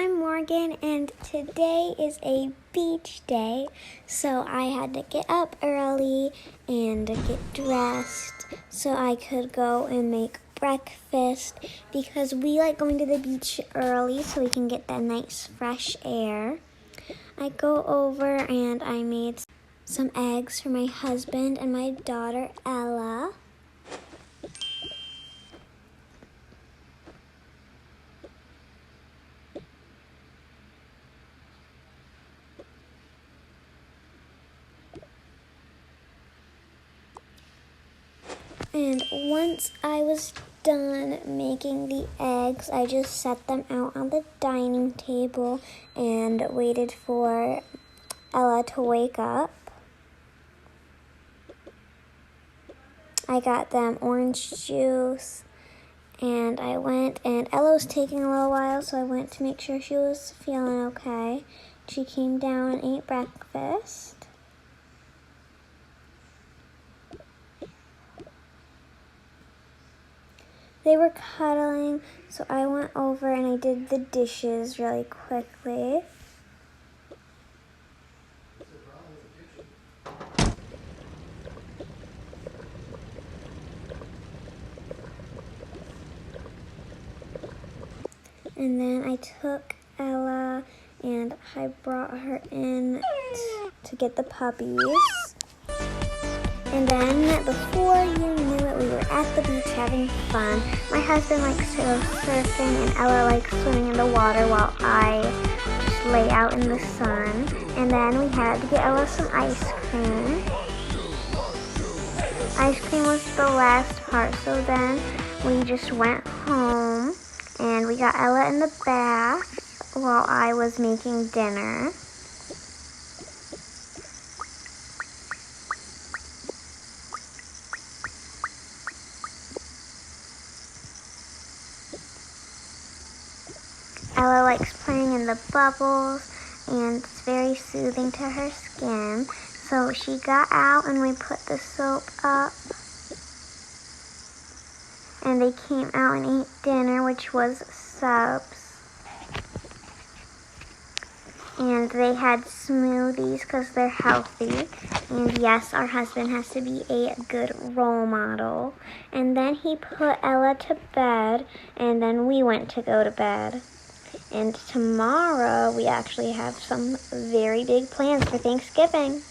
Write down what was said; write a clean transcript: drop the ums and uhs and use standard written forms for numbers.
I'm Morgan, and today is a beach day, so I had to get up early and get dressed so I could go and make breakfast because we like going to the beach early so we can get that nice fresh air. I go over and I made some eggs for my husband and my daughter Ella. And once I was done making the eggs, I just set them out on the dining table and waited for Ella to wake up. I got them orange juice and I went, and Ella was taking a little while, so I went to make sure she was feeling okay. She came down and ate breakfast. They were cuddling, so I went over and I did the dishes really quickly. And then I took Ella and I brought her in to get the puppies. And then before you knew it, we were at the beach having fun. My husband likes to go surfing and Ella likes swimming in the water while I just lay out in the sun. And then we had to get Ella some ice cream. Ice cream was the last part, so then we just went home and we got Ella in the bath while I was making dinner. Ella likes playing in the bubbles, and it's very soothing to her skin. So she got out and we put the soap up. And they came out and ate dinner, which was subs. And they had smoothies because they're healthy. And yes, our husband has to be a good role model. And then he put Ella to bed, and then we went to go to bed. And tomorrow, we actually have some very big plans for Thanksgiving.